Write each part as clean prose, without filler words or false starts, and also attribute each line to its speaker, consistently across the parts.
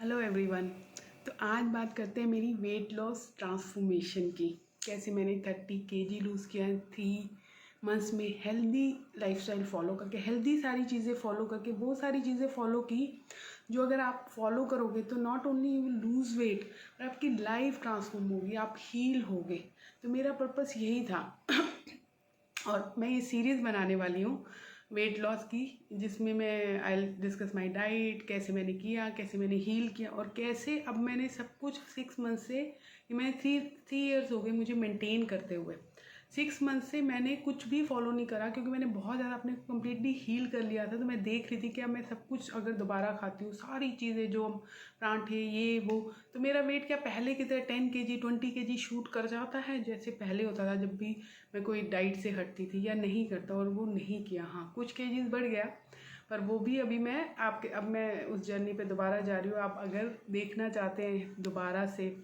Speaker 1: Hello everyone. तो आज बात करते हैं मेरी वेट लॉस ट्रांसफॉर्मेशन की। कैसे मैंने 30 केजी लूज़ किया 3 मंथ्स में, हेल्दी लाइफस्टाइल फॉलो करके, हेल्दी सारी चीज़ें फॉलो करके, वो सारी चीज़ें फॉलो की जो अगर आप फॉलो करोगे तो not only you will lose weight और आपकी लाइफ ट्रांसफॉर्म होगी, आप हील होगे। तो मेरा पर्पस यही था और मैं ये सीरीज़ बनाने वाली हूँ वेट लॉस की, जिसमें मैं आई डिस्कस माई डाइट, कैसे मैंने किया, कैसे मैंने हील किया और कैसे अब मैंने सब कुछ 6 मंथ से, मैंने थ्री ईयर्स हो गए मुझे मेंटेन करते हुए। 6 मंथ से मैंने कुछ भी फॉलो नहीं करा क्योंकि मैंने बहुत ज़्यादा अपने कम्प्लीटली हील कर लिया था। तो मैं देख रही थी कि अब मैं सब कुछ अगर दोबारा खाती हूँ, सारी चीज़ें जो परांठे ये वो, तो मेरा वेट क्या पहले की तरह 10 केजी 20 केजी शूट कर जाता है जैसे पहले होता था जब भी मैं कोई डाइट से हटती थी या नहीं करता, और वो नहीं किया। हाँ, कुछ केजीज बढ़ गया पर वो भी अभी मैं आपके, अब मैं उस जर्नी पे दोबारा जा रही हूँ। आप अगर देखना चाहते हैं दोबारा से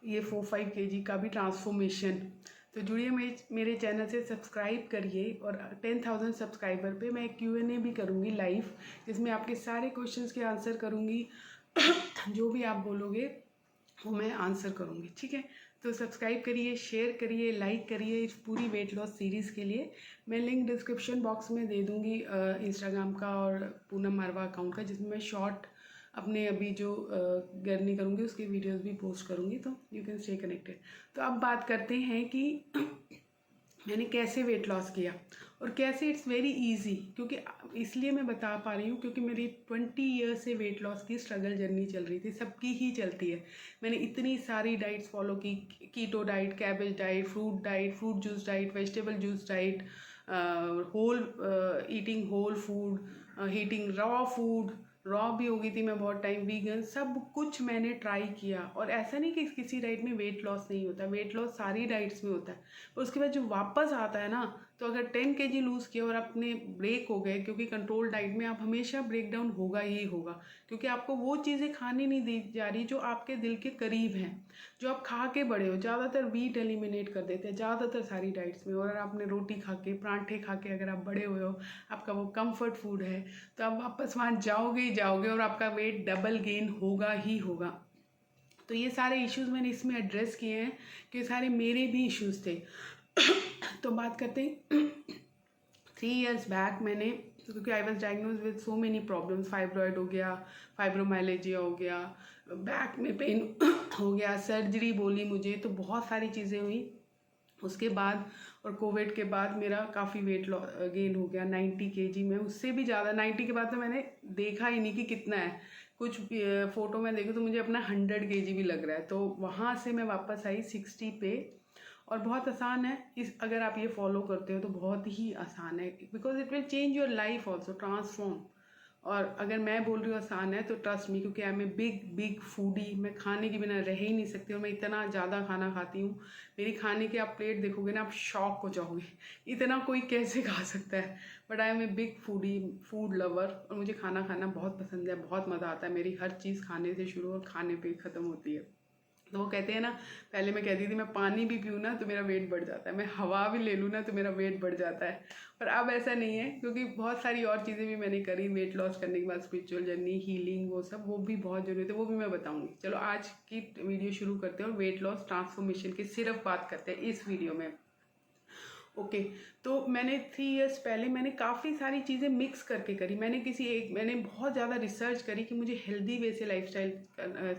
Speaker 1: ये 4-5 केजी का भी ट्रांसफॉर्मेशन, तो जुड़िए मेरे चैनल से, सब्सक्राइब करिए। और 10,000 सब्सक्राइबर पे मैं Q&A भी करूँगी लाइव, जिसमें आपके सारे क्वेश्चंस के आंसर करूँगी। जो भी आप बोलोगे वो मैं आंसर करूँगी, ठीक है। तो सब्सक्राइब करिए, शेयर करिए, लाइक करिए इस पूरी वेट लॉस सीरीज़ के लिए। मैं लिंक डिस्क्रिप्शन बॉक्स में दे दूँगी इंस्टाग्राम का और पूनम मारवा अकाउंट का, जिसमें मैं शॉर्ट अपने अभी जो जर्नी करूँगी उसकी वीडियोस भी पोस्ट करूँगी, तो यू कैन स्टे कनेक्टेड। तो अब बात करते हैं कि मैंने कैसे वेट लॉस किया और कैसे इट्स वेरी इजी। क्योंकि इसलिए मैं बता पा रही हूँ क्योंकि मेरी 20 ईयर्स से वेट लॉस की स्ट्रगल जर्नी चल रही थी, सबकी ही चलती है। मैंने इतनी सारी डाइट्स फॉलो की, keto diet, cabbage diet, fruit juice diet, vegetable juice diet, eating whole food, eating raw food, raw भी हो गई थी मैं बहुत टाइम, वीगन, सब कुछ मैंने ट्राई किया। और ऐसा नहीं कि किसी डाइट में वेट लॉस नहीं होता, वेट लॉस सारी डाइट्स में होता है। और उसके बाद जो वापस आता है ना, तो अगर 10 केजी लूज़ किया और अपने ब्रेक हो गए, क्योंकि कंट्रोल डाइट में आप हमेशा ब्रेक डाउन होगा ही होगा, क्योंकि आपको वो चीज़ें खानी नहीं दी जा रही जो आपके दिल के करीब हैं, जो आप खा के बड़े हो। ज़्यादातर वीट एलिमिनेट कर देते हैं ज़्यादातर सारी डाइट्स में, और अगर आपने रोटी खा के, परांठे खा के अगर आप बड़े हुए हो, आपका वो कंफर्ट फूड है, तो आप वापस वहाँ जाओगे ही जाओगे और आपका वेट डबल गेन होगा ही होगा। तो ये सारे इश्यूज मैंने इसमें एड्रेस किए हैं कि सारे मेरे भी इश्यूज थे। तो बात करते हैं 3 ईयर्स बैक मैंने, क्योंकि I was diagnose with so many problems, fibroid हो गया, फाइब्रोमाइलेजिया हो गया, बैक में पेन हो गया, सर्जरी बोली मुझे, तो बहुत सारी चीज़ें हुई उसके बाद। और कोविड के बाद मेरा काफ़ी वेट गेन हो गया 90 केजी में, उससे भी ज़्यादा। 90 के बाद तो मैंने देखा ही नहीं कि कितना है, कुछ फ़ोटो में देखूँ तो मुझे अपना 100 केजी भी लग रहा है। तो वहाँ से मैं वापस आई 60 पे। और बहुत आसान है, इस अगर आप ये फॉलो करते हो तो बहुत ही आसान है, because it will change your life also, transform. और अगर मैं बोल रही हूँ आसान है तो ट्रस्ट मी, क्योंकि I am a big foodie, मैं खाने के बिना रह ही नहीं सकती और मैं इतना ज़्यादा खाना खाती हूँ। मेरी खाने की आप प्लेट देखोगे ना, आप शॉक हो जाओगे, इतना कोई कैसे खा सकता है। But I am a big foodie, food lover, और मुझे खाना खाना बहुत पसंद है, बहुत मज़ा आता है। मेरी हर चीज़ खाने से शुरू और खाने पे ख़त्म होती है। तो वो कहते हैं ना, पहले मैं कहती थी मैं पानी भी पीऊँ ना तो मेरा वेट बढ़ जाता है, मैं हवा भी ले लूँ ना तो मेरा वेट बढ़ जाता है। पर अब ऐसा नहीं है, क्योंकि बहुत सारी और चीज़ें भी मैंने करी वेट लॉस करने के बाद, स्पिरिचुअल जर्नी, हीलिंग, वो सब, वो भी बहुत जरूरी है, वो भी मैं बताऊँगी। चलो आज की वीडियो शुरू करते हैं और वेट लॉस ट्रांसफॉर्मेशन की सिर्फ बात करते हैं इस वीडियो में। ओके तो मैंने 3 ईयर्स पहले मैंने काफ़ी सारी चीज़ें मिक्स करके करी। मैंने बहुत ज़्यादा रिसर्च करी कि मुझे हेल्दी वे से लाइफस्टाइल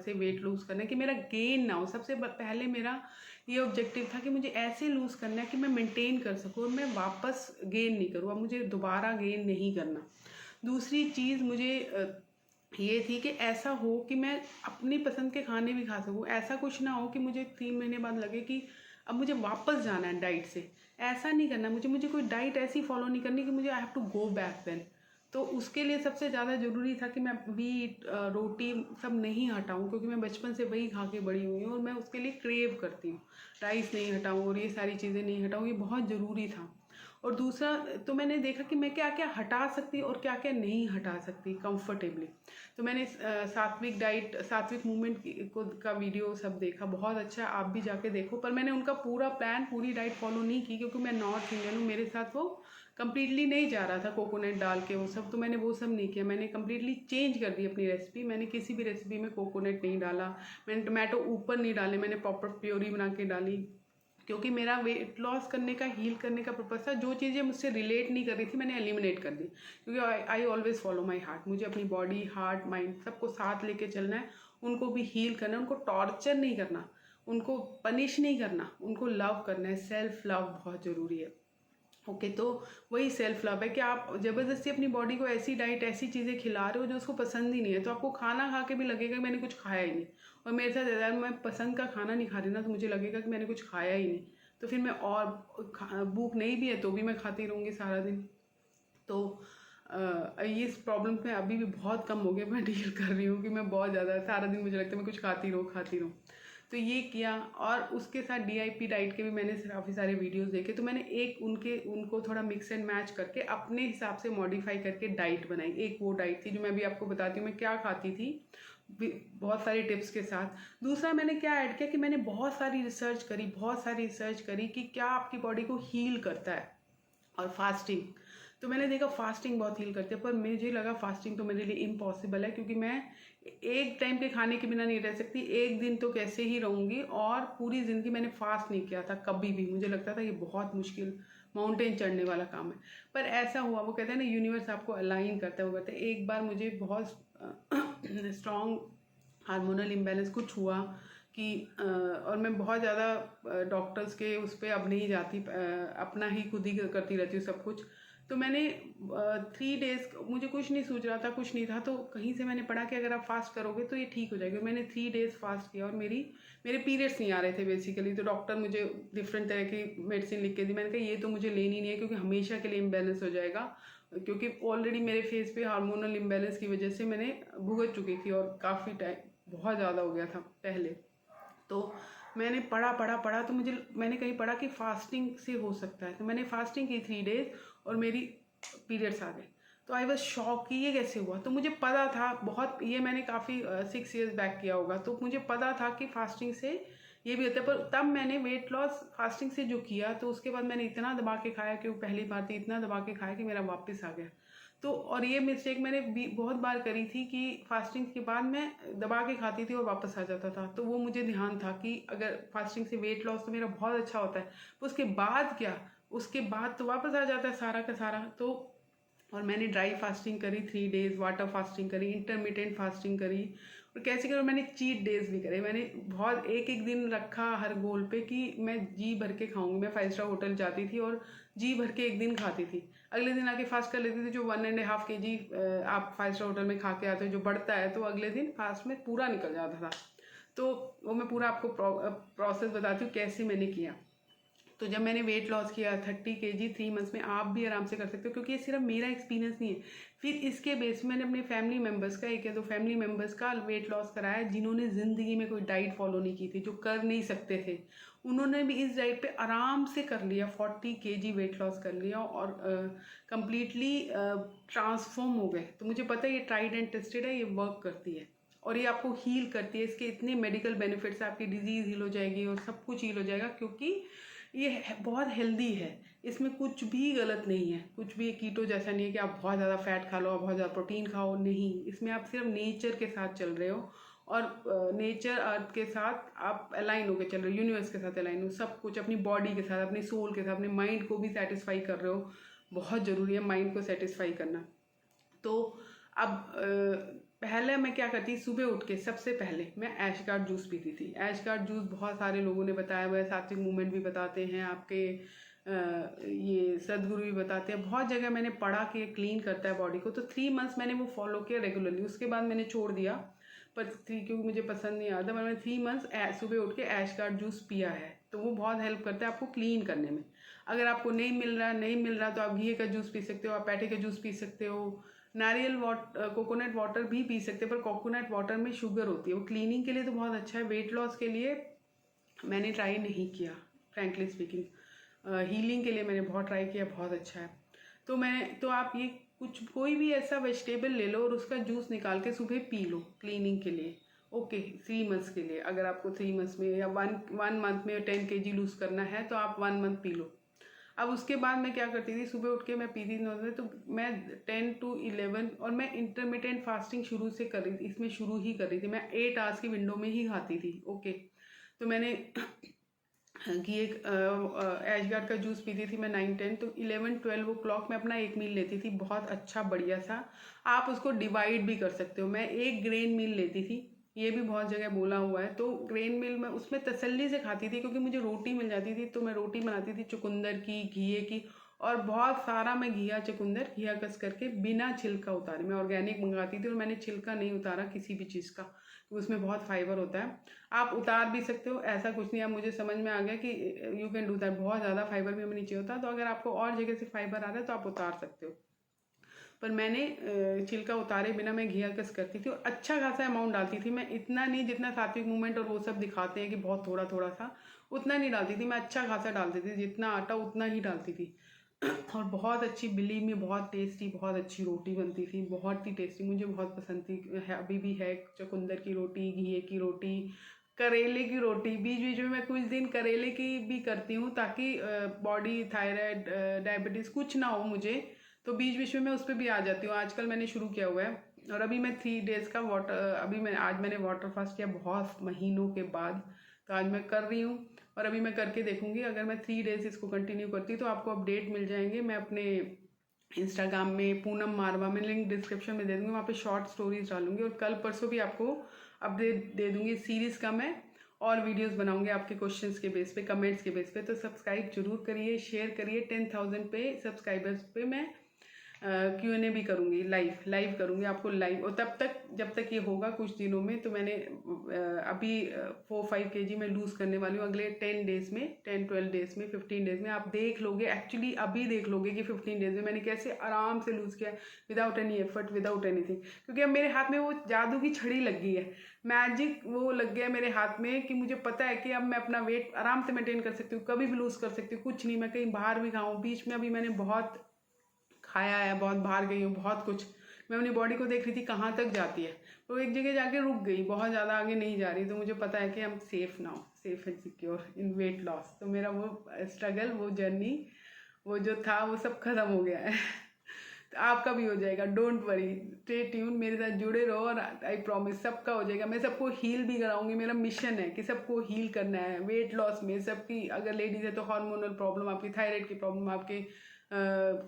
Speaker 1: से वेट लूज़ करना है कि मेरा गेन ना हो। सबसे पहले मेरा ये ऑब्जेक्टिव था कि मुझे ऐसे लूज़ करना है कि मैं मेंटेन कर सकूँ और मैं वापस गेन नहीं करूँ, अब मुझे दोबारा गेन नहीं करना। दूसरी चीज़ मुझे ये थी कि ऐसा हो कि मैं अपनी पसंद के खाने भी खा सकूँ। ऐसा कुछ ना हो कि मुझे 3 महीने बाद लगे कि अब मुझे वापस जाना है डाइट से। ऐसा नहीं करना, मुझे कोई डाइट ऐसी फॉलो नहीं करनी कि मुझे I have to go back then. तो उसके लिए सबसे ज़्यादा ज़रूरी था कि मैं वीट, रोटी सब नहीं हटाऊँ, क्योंकि मैं बचपन से वही खा के बड़ी हुई हूँ और मैं उसके लिए क्रेव करती हूँ। राइस नहीं हटाऊँ और ये सारी चीज़ें नहीं हटाऊँ, ये बहुत ज़रूरी था। और दूसरा, तो मैंने देखा कि मैं क्या क्या हटा सकती और क्या क्या नहीं हटा सकती कंफर्टेबली। तो मैंने सात्विक डाइट, सात्विक मूवमेंट का वीडियो सब देखा, बहुत अच्छा, आप भी जाके देखो। पर मैंने उनका पूरा प्लान, पूरी डाइट फॉलो नहीं की, क्योंकि मैं नॉर्थ इंडियन हूँ, मेरे साथ वो कम्प्लीटली नहीं जा रहा था कोकोनट डाल के वो सब, तो मैंने वो सब नहीं किया। मैंने कम्प्लीटली चेंज कर दी अपनी रेसिपी। मैंने किसी भी रेसिपी में कोकोनट नहीं डाला, मैंने टमाटो ऊपर नहीं डाले, मैंने प्रॉपर प्योरी बना के डाली, क्योंकि मेरा वेट लॉस करने का, हील करने का पर्पस था। जो चीज़ें मुझसे रिलेट नहीं कर रही थी मैंने एलिमिनेट कर दी, क्योंकि I always follow my heart. मुझे अपनी बॉडी, हार्ट, माइंड सबको साथ लेके चलना है, उनको भी हील करना है, उनको टॉर्चर नहीं करना, उनको पनिश नहीं करना, उनको लव करना है। सेल्फ लव बहुत ज़रूरी है। ओके, तो वही सेल्फ लव है कि आप ज़बरदस्ती अपनी बॉडी को ऐसी डाइट, ऐसी चीज़ें खिला रहे हो जो उसको पसंद ही नहीं है, तो आपको खाना खा के भी लगेगा कि मैंने कुछ खाया ही नहीं। और मेरे साथ ज़्यादा, मैं पसंद का खाना नहीं खा रही ना, तो मुझे लगेगा कि मैंने कुछ खाया ही नहीं, तो फिर मैं और भूख नहीं भी है तो भी मैं खाती रहूँगी सारा दिन। तो ये इस प्रॉब्लम में अभी भी बहुत कम हो गया, मैं डील कर रही हूँ कि मैं बहुत ज़्यादा सारा दिन मुझे लगता है मैं कुछ खाती रहूँ। तो ये किया, और उसके साथ DIP डाइट के भी मैंने काफ़ी सारे वीडियोस देखे, तो मैंने एक उनको थोड़ा मिक्स एंड मैच करके अपने हिसाब से मॉडिफाई करके डाइट बनाई। एक वो डाइट थी जो मैं अभी आपको बताती हूँ मैं क्या खाती थी, बहुत सारी टिप्स के साथ। दूसरा मैंने क्या ऐड किया कि मैंने बहुत सारी रिसर्च करी कि क्या आपकी बॉडी को हील करता है। और फास्टिंग, तो मैंने देखा फास्टिंग बहुत हील करती है, पर मुझे लगा फास्टिंग तो मेरे लिए इम्पॉसिबल है, क्योंकि मैं एक टाइम के खाने के बिना नहीं रह सकती, एक दिन तो कैसे ही रहूँगी। और पूरी ज़िंदगी मैंने फास्ट नहीं किया था कभी भी, मुझे लगता था ये बहुत मुश्किल माउंटेन चढ़ने वाला काम है, पर ऐसा हुआ। वो कहते हैं ना, यूनिवर्स आपको अलाइन करता है। वो कहते हैं एक बार मुझे बहुत स्ट्रॉन्ग हार्मोनल इम्बैलेंस कुछ हुआ कि और मैं बहुत ज़्यादा डॉक्टर्स के उस पर अब नहीं जाती, अपना ही खुद ही करती रहती हूँ सब कुछ। तो मैंने 3 डेज़, मुझे कुछ नहीं सूझ रहा था, कुछ नहीं था, तो कहीं से मैंने पढ़ा कि अगर आप फास्ट करोगे तो ये ठीक हो जाएगा। मैंने 3 डेज़ फास्ट किया और मेरे पीरियड्स नहीं आ रहे थे बेसिकली, तो डॉक्टर मुझे डिफरेंट तरह की मेडिसिन लिख के दी। मैंने कहा ये तो मुझे लेनी नहीं है, क्योंकि हमेशा के लिए इम्बैलेंस हो जाएगा, क्योंकि ऑलरेडी मेरे फेस पे हार्मोनल इम्बैलेंस की वजह से मैंने भुगत चुकी थी, और काफ़ी टाइम बहुत ज़्यादा हो गया था पहले। तो मैंने पढ़ा तो मैंने कहीं पढ़ा कि फास्टिंग से हो सकता है, तो मैंने फास्टिंग की 3 डेज़ और मेरी पीरियड्स आ गए। तो आई वॉज शॉक कि ये कैसे हुआ। तो मुझे पता था बहुत, ये मैंने काफ़ी 6 ईयर्स बैक किया होगा, तो मुझे पता था कि फास्टिंग से ये भी होता है। पर तब मैंने वेट लॉस फास्टिंग से जो किया, तो उसके बाद मैंने इतना दबा के खाया कि वो पहली बार थी, इतना दबा के खाया कि मेरा वापस आ गया। तो और ये मिस्टेक मैंने बहुत बार करी थी कि फास्टिंग के बाद मैं दबा के खाती थी और वापस आ जाता था। तो वो मुझे ध्यान था कि अगर फास्टिंग से वेट लॉस तो मेरा बहुत अच्छा होता है, उसके बाद क्या, उसके बाद तो वापस आ जाता है सारा का सारा। तो और मैंने ड्राई फास्टिंग करी 3 डेज़, वाटर फास्टिंग करी, इंटरमीडिएंट फास्टिंग करी, और कैसे करो, मैंने चीट डेज भी करे। मैंने बहुत एक दिन रखा हर गोल पे कि मैं जी भर के खाऊंगी। मैं 5 स्टार होटल जाती थी और जी भर के एक दिन खाती थी, अगले दिन आके फास्ट कर लेती थी। जो 1.5 kg आप 5 स्टार होटल में खा के आते हो जो बढ़ता है, तो अगले दिन फास्ट में पूरा निकल जाता था। तो वो मैं पूरा आपको प्रोसेस बताती हूँ कैसे मैंने किया। तो जब मैंने वेट लॉस किया 30 kg 3 मंथ्स में, आप भी आराम से कर सकते हो, क्योंकि ये सिर्फ मेरा एक्सपीरियंस नहीं है। फिर इसके बेस मैंने अपने फैमिली मेम्बर्स का, 1 या 2 फैमिली मेम्बर्स का वेट लॉस कराया, जिन्होंने ज़िंदगी में कोई डाइट फॉलो नहीं की थी, जो कर नहीं सकते थे। उन्होंने भी इस डाइट पे आराम से कर लिया, 40 kg वेट लॉस कर लिया और कम्प्लीटली ट्रांसफॉर्म हो गए। तो मुझे पता है ये ट्राइड एंड टेस्टेड है, ये वर्क करती है और ये आपको हील करती है। इसके इतने मेडिकल बेनिफिट्स है, आपकी डिजीज़ हील हो जाएगी और सब कुछ हील हो जाएगा, क्योंकि ये बहुत हेल्दी है। इसमें कुछ भी गलत नहीं है, कुछ भी कीटो जैसा नहीं है कि आप बहुत ज़्यादा फैट खा लो, आप बहुत ज़्यादा प्रोटीन खाओ, नहीं। इसमें आप सिर्फ नेचर के साथ चल रहे हो और नेचर अर्थ के साथ आप अलाइन होकर चल रहे हो, यूनिवर्स के साथ अलाइन हो, सब कुछ अपनी बॉडी के साथ, अपनी सोल के साथ, अपने माइंड को भी सेटिस्फाई कर रहे हो। बहुत ज़रूरी है माइंड को सेटिस्फाई करना। तो अब पहले मैं क्या करती, सुबह उठ के सबसे पहले मैं ऐशगार्ड जूस पीती थी। ऐशगार्ड जूस बहुत सारे लोगों ने बताया हुआ है, सात्विक मूवमेंट भी बताते हैं, आपके ये सदगुरु भी बताते हैं, बहुत जगह मैंने पढ़ा कि ये क्लीन करता है बॉडी को। तो 3 मंथ्स मैंने वो फॉलो किया रेगुलरली, उसके बाद मैंने छोड़ दिया, पर क्योंकि मुझे पसंद नहीं आता। मैंने 3 मंथ्स सुबह उठ के ऐशगार्ड जूस पिया है, तो वो बहुत हेल्प करता है आपको क्लीन करने में। अगर आपको नहीं मिल रहा तो आप घी का जूस पी सकते हो, आप पैठे का जूस पी सकते हो, नारियल कोकोनट वाटर भी पी सकते हैं, पर कोकोनट वाटर में शुगर होती है। वो क्लीनिंग के लिए तो बहुत अच्छा है, वेट लॉस के लिए मैंने ट्राई नहीं किया फ्रैंकली स्पीकिंग। हीलिंग के लिए मैंने बहुत ट्राई किया, बहुत अच्छा है। तो आप ये कोई भी ऐसा वेजिटेबल ले लो और उसका जूस निकाल के सुबह पी लो क्लीनिंग के लिए। ओके, 3 मंथ्स के लिए, अगर आपको 3 मंथ्स में या वन मंथ में 10 kg लूज़ करना है तो आप 1 मंथ पी लो। अब उसके बाद मैं क्या करती थी, सुबह उठ के मैं पीती थी, तो मैं 10 to 11, और मैं इंटरमिटेंट फास्टिंग शुरू से कर रही थी, इसमें शुरू ही कर रही थी, मैं 8 आवर्स की विंडो में ही खाती थी। ओके, तो मैंने कि एक एशगार्ड का जूस पीती थी मैं 9-10, तो 11-12 ओ क्लॉक मैं अपना एक मील लेती थी, बहुत अच्छा बढ़िया सा। आप उसको डिवाइड भी कर सकते हो। मैं एक ग्रेन मील लेती थी, ये भी बहुत जगह बोला हुआ है। तो ग्रेन मील में उसमें तसल्ली से खाती थी, क्योंकि मुझे रोटी मिल जाती थी, तो मैं रोटी बनाती थी चुकंदर की, घिए की, और बहुत सारा मैं घिया चुकंदर घिया कस करके बिना छिलका उतारे, मैं ऑर्गेनिक मंगाती थी, और मैंने छिलका नहीं उतारा किसी भी चीज़ का, तो उसमें बहुत फाइबर होता है। आप उतार भी सकते हो, ऐसा कुछ नहीं। अब मुझे समझ में आ गया कि यू कैन डू दैट, बहुत ज़्यादा फाइबर भी हमें नीचे होता है, तो अगर आपको और जगह से फाइबर आ रहा है तो आप उतार सकते हो। पर मैंने छिलका उतारे बिना मैं घिया कस करती थी, और अच्छा खासा अमाउंट डालती थी मैं, इतना नहीं जितना सात्विक मूवमेंट और वो सब दिखाते हैं कि बहुत थोड़ा थोड़ा सा, उतना नहीं डालती थी मैं, अच्छा खासा डालती थी, जितना आटा उतना ही डालती थी। और बहुत अच्छी, बिलीव में बहुत टेस्टी, बहुत अच्छी रोटी बनती थी, बहुत ही टेस्टी, मुझे बहुत पसंद थी, है अभी भी है। चुकंदर की रोटी, घिए की रोटी, करेले की रोटी, बीच बीच में मैं कुछ दिन करेले की भी करती हूँ, ताकि बॉडी थायराइड डायबिटीज़ कुछ ना हो मुझे, तो बीच बीच में मैं उस पर भी आ जाती हूँ। आजकल मैंने शुरू किया हुआ है, और अभी मैं 3 डेज़ का वाटर, अभी मैं आज मैंने वाटर फास्ट किया बहुत महीनों के बाद, तो आज मैं कर रही हूँ, और अभी मैं करके देखूंगी। अगर मैं 3 डेज़ इसको कंटिन्यू करती तो आपको अपडेट मिल जाएंगे। मैं अपने इंस्टाग्राम में पूनम मारवा में लिंक डिस्क्रिप्शन में दे दूँगी, वहाँ पे शॉर्ट स्टोरीज डालूंगी, और कल परसों भी आपको अपडेट दे दूँगी सीरीज़ का मैं, और वीडियोस बनाऊंगी आपके क्वेश्चंस के बेस पे, कमेंट्स के बेस पे। तो सब्सक्राइब जरूर करिए, शेयर करिए। 10,000 पे सब्सक्राइबर्स पे मैं Q&A भी करूँगी, लाइव करूँगी आपको लाइव, और तब तक जब तक ये होगा कुछ दिनों में, तो मैंने अभी 4-5 kg में लूज़ करने वाली हूँ अगले 10 डेज़ में, 10-12 डेज़ में, 15 डेज़ में। आप देख लोगे, एक्चुअली अभी देख लोगे कि 15 डेज़ में मैंने कैसे आराम से लूज़ किया, without any effort, without anything, क्योंकि अब मेरे हाथ में वो जादू की छड़ी लग गई है, मैजिक वो लग गया मेरे हाथ में, कि मुझे पता है कि अब मैं अपना वेट आराम से मेंटेन कर सकती हूँ, कभी भी लूज़ कर सकती हूँ, कुछ नहीं, मैं कहीं बाहर भी खाऊँ। बीच में अभी मैंने बहुत खाया है, बहुत बाहर गई हूँ, बहुत कुछ, मैं अपनी बॉडी को देख रही थी कहाँ तक जाती है, तो एक जगह जाके रुक गई, बहुत ज़्यादा आगे नहीं जा रही, तो मुझे पता है कि हम safe now, safe and secure in weight loss. तो मेरा वो स्ट्रगल, वो जर्नी, वो जो था, वो सब खत्म हो गया है। तो आपका भी हो जाएगा, डोंट वरी, स्टे ट्यून, मेरे साथ जुड़े रहो, और आई प्रॉमिस सबका हो जाएगा। मैं सबको हील भी कराऊंगी, मेरा मिशन है कि सबको हील करना है वेट लॉस में। सबकी, अगर लेडीज़ है तो हार्मोनल प्रॉब्लम, आपकी थायराइड की प्रॉब्लम, आपके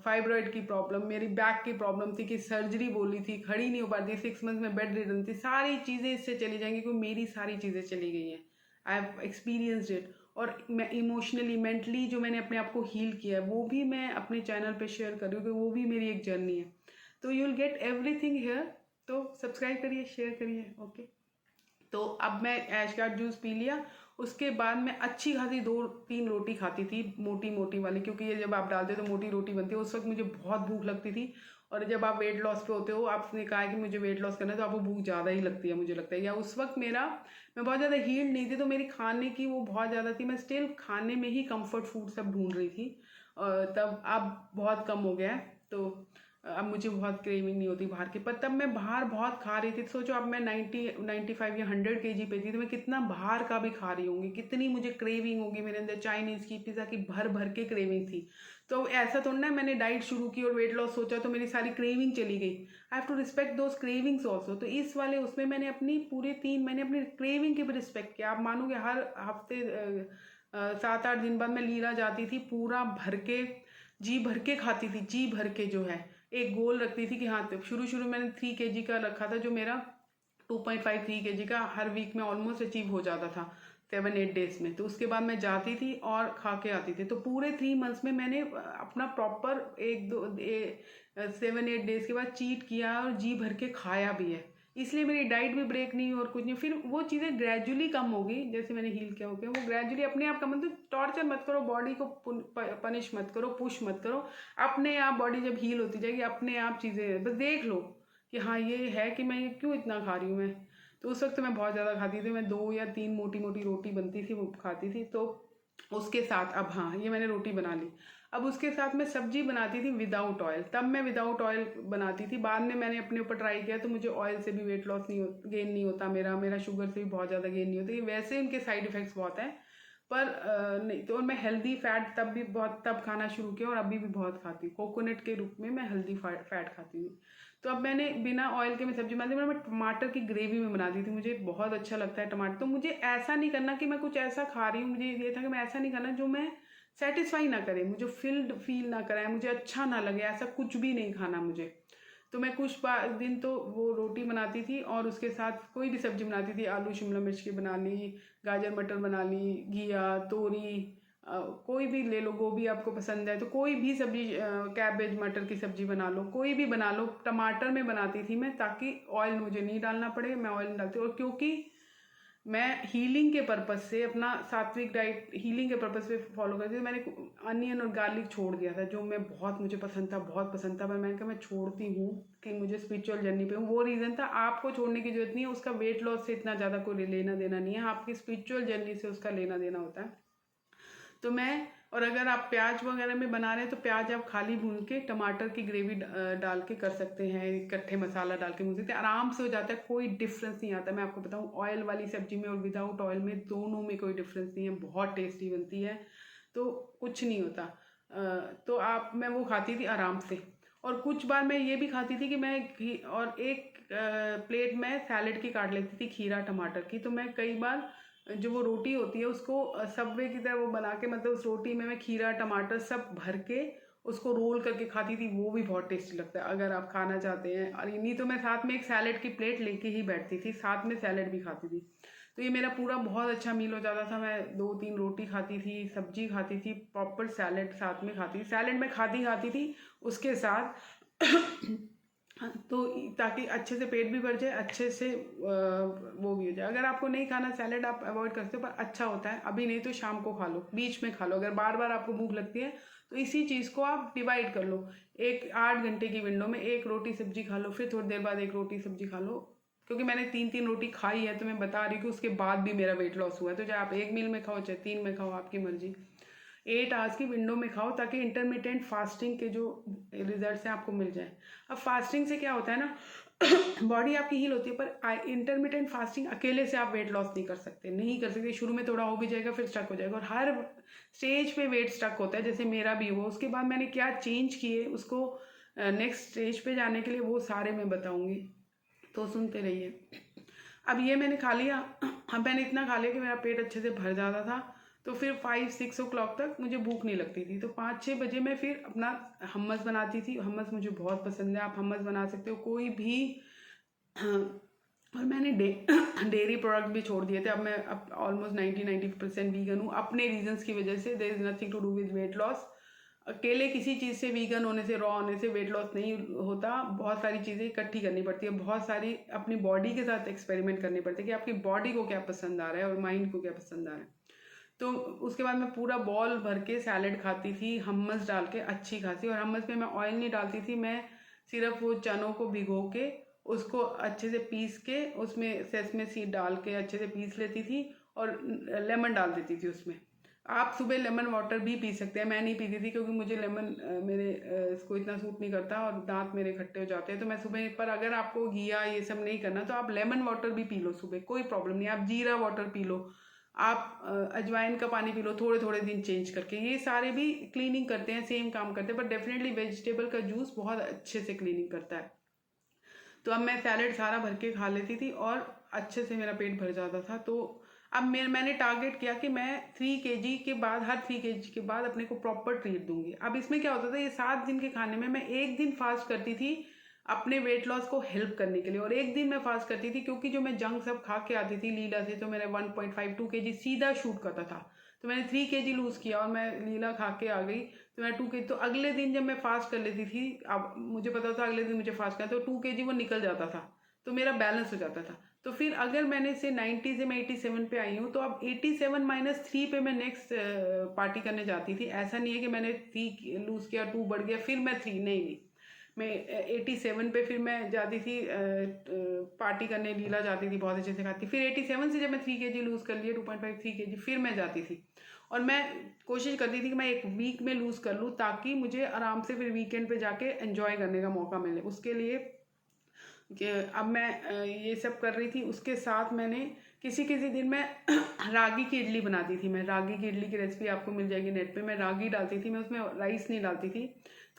Speaker 1: फाइब्रॉइड की प्रॉब्लम, मेरी बैक की प्रॉब्लम थी कि सर्जरी बोली थी, खड़ी नहीं हो पाती थी, 6 मंथ में बेड रिडन थी, सारी चीज़ें इससे चली जाएंगी, क्योंकि मेरी सारी चीज़ें चली गई हैं, आई हैव एक्सपीरियंस्ड इट। और मैं इमोशनली, मेंटली जो मैंने अपने आप को हील किया है, वो भी मैं अपने चैनल पे शेयर कर रही हूँ, क्योंकि वो भी मेरी एक जर्नी है। तो you will get everything here. तो सब्सक्राइब करिए, शेयर करिए। ओके, तो अब मैं ऐशगार्ड जूस पी लिया, उसके बाद मैं अच्छी खासी 2-3 रोटी खाती थी, मोटी मोटी वाली, क्योंकि ये जब आप डालते हो तो मोटी रोटी बनती है। उस वक्त मुझे बहुत भूख लगती थी, और जब आप वेट लॉस पे होते हो, आपने कहा है कि मुझे वेट लॉस करना है, तो आपको भूख ज़्यादा ही लगती है, मुझे लगता है। या उस वक्त मैं बहुत ज़्यादा हील्ड नहीं थी, तो मेरी खाने की वो बहुत ज़्यादा थी, मैं स्टिल खाने में ही कंफर्ट फूड सब ढूंढ रही थी। तब अब बहुत कम हो गया है, तो अब मुझे बहुत क्रेविंग नहीं होती बाहर की। पर तब मैं बाहर बहुत खा रही थी, तो सोचो अब मैं 95 या 100 kg पे थी, तो मैं कितना बाहर का भी खा रही होंगी, कितनी मुझे क्रेविंग होगी मेरे अंदर, चाइनीज़ की, पिज़्ज़ा की भर भर के क्रेविंग थी। तो ऐसा तो ना मैंने डाइट शुरू की और वेट लॉस सोचा तो मेरी सारी क्रेविंग चली गई। I have to respect those cravings also. तो इस वाले उसमें मैंने अपनी पूरे 3 महीने अपनी क्रेविंग की भी रिस्पेक्ट किया। आप मानोगे, हर हफ्ते 7-8 दिन बाद मैं लीला जाती थी, पूरा भर के, जी भर के खाती थी, जी भर के, जो है एक गोल रखती थी कि हाँ, तो शुरू शुरू मैंने 3 kg का रखा था, जो मेरा 2.5-3 kg का हर वीक में ऑलमोस्ट अचीव हो जाता था 7-8 डेज में। तो उसके बाद मैं जाती थी और खा के आती थी। तो पूरे 3 मंथ्स में मैंने अपना प्रॉपर 7-8 डेज के बाद चीट किया और जी भर के खाया भी है, इसलिए मेरी डाइट भी ब्रेक नहीं हुई और कुछ नहीं। फिर वो चीज़ें ग्रेजुअली कम होगी, जैसे मैंने हील किया हो गया, वो ग्रेजुअली अपने आप का, मतलब टॉर्चर मत करो बॉडी को, पनिश मत करो, पुश मत करो, अपने आप बॉडी जब हील होती जाएगी, अपने आप चीज़ें बस देख लो कि हाँ ये है कि मैं ये क्यों इतना खा रही हूँ मैं। तो उस वक्त मैं बहुत ज़्यादा खाती थी, मैं 2 या 3 मोटी मोटी रोटी बनती थी वो खाती थी। तो उसके साथ, अब हाँ ये मैंने रोटी बना ली, अब उसके साथ मैं सब्जी बनाती थी विदाउट ऑयल। तब मैं विदाउट ऑयल बनाती थी, बाद में मैंने अपने ऊपर ट्राई किया, तो मुझे ऑयल से भी वेट लॉस नहीं गेन नहीं होता, मेरा शुगर से भी बहुत ज़्यादा गेन नहीं होता। ये वैसे उनके साइड इफ़ेक्ट्स बहुत हैं, पर नहीं तो, और मैं हेल्दी फैट तब खाना शुरू किया और अभी भी बहुत खाती हूँ। कोकोनट के रूप में मैं हेल्दी फैट खाती हूँ। तो अब मैंने बिना ऑयल के मैं सब्जी बनाती हूँ, मैं टमाटर की ग्रेवी में बनाती थी, मुझे बहुत अच्छा लगता है टमाटर। तो मुझे ऐसा नहीं करना कि मैं कुछ ऐसा खा रही हूँ, मुझे ये था कि मैं ऐसा नहीं करना जो मैं सेटिस्फाई ना करे, मुझे फिल्ड फील ना कराए, मुझे अच्छा ना लगे, ऐसा कुछ भी नहीं खाना मुझे। तो मैं कुछ दिन तो वो रोटी बनाती थी और उसके साथ कोई भी सब्जी बनाती थी, आलू शिमला मिर्च की बना ली, गाजर मटर बना ली, घिया तोरी, कोई भी ले लो, गोभी आपको पसंद है तो कोई भी सब्जी, कैबेज मटर की सब्जी बना लो, कोई भी बना लो। टमाटर में बनाती थी मैं, ताकि ऑयल मुझे नहीं डालना पड़े, मैं ऑयल नहीं डालती। और क्योंकि मैं हीलिंग के पर्पज़ से अपना सात्विक डाइट हीलिंग के पर्पज़ से फॉलो करती थी, मैंने अनियन और गार्लिक छोड़ दिया था, जो मैं मुझे पसंद था, बहुत पसंद था, पर मैंने कहा मैं छोड़ती हूँ कि मुझे स्पिरिचुअल जर्नी पे हूँ। वो रीज़न था। आपको छोड़ने की जरूरत नहीं है, उसका वेट लॉस से इतना ज़्यादा कोई लेना देना नहीं है, आपकी स्पिरिचुअल जर्नी से उसका लेना देना होता है। तो मैं, और अगर आप प्याज वगैरह में बना रहे हैं तो प्याज आप खाली भून के टमाटर की ग्रेवी डाल के कर सकते हैं, इकट्ठे मसाला डाल के भून सकते हैं, आराम से हो जाता है, कोई डिफरेंस नहीं आता। मैं आपको बताऊं, ऑयल वाली सब्जी में और विदाउट ऑयल में दोनों में कोई डिफरेंस नहीं है, बहुत टेस्टी बनती है, तो कुछ नहीं होता। तो मैं वो खाती थी आराम से। और कुछ बार मैं ये भी खाती थी कि मैं और एक प्लेट में सैलेड की काट लेती थी, खीरा टमाटर की। तो मैं कई बार जो वो रोटी होती है उसको सबवे की तरह वो बना के, मतलब उस रोटी में मैं खीरा टमाटर सब भर के उसको रोल करके खाती थी, वो भी बहुत टेस्टी लगता है अगर आप खाना चाहते हैं। और नहीं तो मैं साथ में एक सैलेड की प्लेट लेके ही बैठती थी, साथ में सैलेड भी खाती थी। तो ये मेरा पूरा बहुत अच्छा मील हो जाता था। मैं 2-3 रोटी खाती थी, सब्जी खाती थी, प्रॉपर सैलेड साथ में खाती थी, सैलेड में खाती थी उसके साथ तो ताकि अच्छे से पेट भी भर जाए, अच्छे से वो भी हो जाए। अगर आपको नहीं खाना सैलेड, आप अवॉइड करते हो, पर अच्छा होता है। अभी नहीं तो शाम को खा लो, बीच में खा लो, अगर बार बार आपको भूख लगती है तो इसी चीज़ को आप डिवाइड कर लो, एक 8 घंटे की विंडो में एक रोटी सब्जी खा लो, फिर थोड़ी देर बाद एक रोटी सब्जी खा लो। क्योंकि मैंने 3-3 रोटी खाई है, तो मैं बता रही हूँ कि उसके बाद भी मेरा वेट लॉस हुआ है। तो चाहे आप एक मील में खाओ चाहे 3 में खाओ, आपकी मर्जी। 8 आवर्स की विंडो में खाओ, ताकि इंटरमिटेंट फास्टिंग के जो रिजल्ट्स हैं आपको मिल जाए। अब फास्टिंग से क्या होता है ना, बॉडी आपकी हील होती है, पर इंटरमिटेंट फास्टिंग अकेले से आप वेट लॉस नहीं कर सकते। शुरू में थोड़ा हो भी जाएगा, फिर स्टक हो जाएगा, और हर स्टेज पे वेट स्टक होता है, जैसे मेरा भी हुआ। उसके बाद मैंने क्या चेंज किए, उसको नेक्स्ट स्टेज पे जाने के लिए वो सारे मैं बताऊंगी, तो सुनते रहिए। अब ये मैंने खा लिया, अब मैंने इतना खा लिया कि मेरा पेट अच्छे से भर जाता था। तो फिर 5-6 ओ क्लॉक तक मुझे भूख नहीं लगती थी, तो 5-6 बजे मैं फिर अपना हमस बनाती थी। हमस मुझे बहुत पसंद है, आप हमस बना सकते हो कोई भी। और मैंने डेयरी प्रोडक्ट भी छोड़ दिए थे। अब मैं ऑलमोस्ट 90% वीगन हूँ, अपने रीजंस की वजह से। There is nothing to do with weight loss. अकेले किसी चीज़ से, वीगन होने से, रॉ होने से वेट लॉस नहीं होता। बहुत सारी चीज़ें इकट्ठी करनी पड़ती है, बहुत सारी अपनी बॉडी के साथ एक्सपेरिमेंट करने पड़ते हैं कि आपकी बॉडी को क्या पसंद आ रहा है और माइंड को क्या पसंद आ रहा है। तो उसके बाद मैं पूरा बॉल भर के सैलेड खाती थी, हमस डाल के अच्छी खासी। और हमस में मैं ऑयल नहीं डालती थी, मैं सिर्फ वो चनों को भिगो के उसको अच्छे से पीस के उसमें सेसमे सीड डाल के अच्छे से पीस लेती थी, और लेमन डाल देती थी उसमें। आप सुबह लेमन वाटर भी पी सकते हैं, मैं नहीं पीती थी क्योंकि मुझे लेमन इसको इतना सूट नहीं करता और दांत मेरे खट्टे हो जाते हैं। तो मैं सुबह, पर अगर आपको घिया ये सब नहीं करना तो आप लेमन वाटर भी पी लो सुबह, कोई प्रॉब्लम नहीं। आप जीरा वाटर पी लो, आप अजवाइन का पानी पी लो, थोड़े थोड़े दिन चेंज करके। ये सारे भी क्लीनिंग करते हैं, सेम काम करते हैं, पर डेफिनेटली वेजिटेबल का जूस बहुत अच्छे से क्लीनिंग करता है। तो अब मैं सैलेड सारा भर के खा लेती थी और अच्छे से मेरा पेट भर जाता था। तो अब मैंने टारगेट किया कि मैं 3 kg के बाद, हर 3 kg के बाद अपने को प्रॉपर ट्रीट दूंगी। अब इसमें क्या होता था, ये 7 दिन के खाने में मैं एक दिन फास्ट करती थी अपने वेट लॉस को हेल्प करने के लिए, और एक दिन मैं फास्ट करती थी क्योंकि जो मैं जंक सब खा के आती थी लीला से, तो मेरा 1.52 kg सीधा शूट करता था। तो मैंने 3 kg लूज़ किया और मैं लीला खा के आ गई, तो मैं 2 kg। तो अगले दिन जब मैं फास्ट कर लेती थी, अब मुझे पता था अगले दिन मुझे फास्ट करना, तो 2 kg वो निकल जाता था, तो मेरा बैलेंस हो जाता था। तो फिर अगर मैंने से 90 से मैं 87 पे आई हूँ, तो अब 87-3 पे मैं नेक्स्ट पार्टी करने जाती थी। ऐसा नहीं है कि मैंने 3 लूज़ किया, 2 बढ़ गया, फिर मैं 3, नहीं। मैं 87 पे फिर मैं जाती थी पार्टी करने, लीला जाती थी, बहुत अच्छे से खाती। फिर 87 से जब मैं 3 kg लूज़ कर लिया, 2.5-3 kg, फिर मैं जाती थी। और मैं कोशिश करती थी कि मैं एक वीक में लूज़ कर लूँ, ताकि मुझे आराम से फिर वीकेंड पे जाके एंजॉय करने का मौका मिले। उसके लिए कि अब मैं ये सब कर रही थी। उसके साथ मैंने किसी किसी दिन मैं रागी की इडली बनाती थी। मैं रागी की इडली की रेसिपी आपको मिल जाएगी नेट पे। मैं रागी डालती थी, मैं उसमें राइस नहीं डालती थी,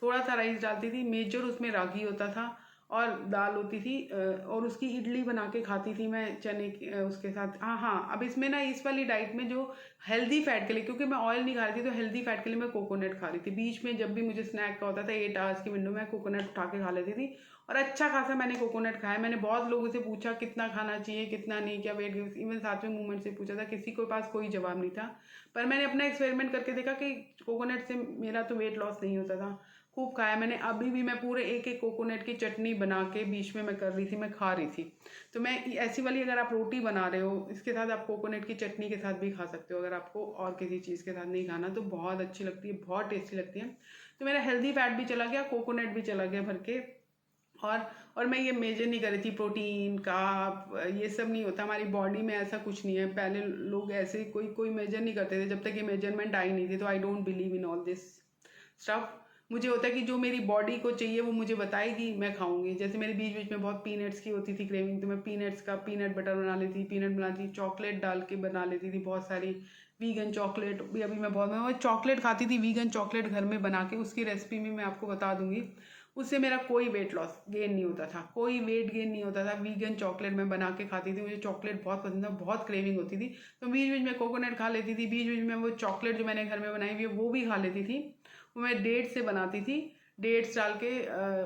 Speaker 1: थोड़ा सा राइस डालती थी, मेजर उसमें रागी होता था और दाल होती थी। और उसकी इडली बना के खाती थी मैं चने की उसके साथ। हाँ हाँ, अब इसमें ना इस वाली डाइट में जो हेल्दी फैट के लिए, क्योंकि मैं ऑयल नहीं खा रही थी तो हेल्दी फैट के लिए मैं कोकोनट खा रही थी। बीच में जब भी मुझे स्नैक का होता था 8 आवर्स की विंडो में कोकोनट उठा के खा लेती थी और अच्छा खासा मैंने कोकोनट खाया। मैंने बहुत लोगों से पूछा कितना खाना चाहिए कितना नहीं, क्या वेट गेन, इवन साथ में मूवमेंट से पूछा था, किसी के पास कोई जवाब नहीं था। पर मैंने अपना एक्सपेरिमेंट करके देखा कि कोकोनट से मेरा तो वेट लॉस नहीं होता था। खूब खाया मैंने। अभी भी मैं पूरे एक एक कोकोनट की चटनी बना के बीच में मैं कर रही थी, मैं खा रही थी। तो मैं ऐसी वाली, अगर आप रोटी बना रहे हो इसके साथ आप कोकोनट की चटनी के साथ भी खा सकते हो, अगर आपको और किसी चीज़ के साथ नहीं खाना तो बहुत अच्छी लगती है, बहुत टेस्टी लगती है। तो मेरा हेल्दी फैट भी चला गया, कोकोनट भी चला गया भर के। और और मैं ये मेजर नहीं कर रही थी प्रोटीन कार्ब, ये सब नहीं होता हमारी बॉडी में, ऐसा कुछ नहीं है। पहले लोग ऐसे कोई कोई मेजर नहीं करते थे, जब तक ये मेजरमेंट आई नहीं थी। तो I don't believe in all this stuff. मुझे होता है कि जो मेरी बॉडी को चाहिए वो मुझे बताएगी, मैं खाऊंगी। जैसे मेरे बीच बीच में बहुत पीनट्स की होती थी क्रेविंग, तो मैं पीनट्स का पीनट बटर बना लेती थी, पीनट बनाती थी, चॉकलेट डाल के बना लेती थी बहुत सारी। वीगन चॉकलेट भी अभी मैं चॉकलेट खाती थी, वीगन चॉकलेट घर में बना के, उसकी रेसिपी भी मैं आपको बता दूंगी। उससे मेरा कोई वेट लॉस गेन नहीं होता था, कोई वेट गेन नहीं होता था। वीगन चॉकलेट मैं बना के खाती थी, मुझे चॉकलेट बहुत पसंद था, बहुत क्रेविंग होती थी। तो बीच बीच में कोकोनट खा लेती थी, बीच बीच में वो चॉकलेट जो मैंने घर में बनाई हुई है वो भी खा लेती थी। वो मैं डेट्स से बनाती थी, डेट्स डाल के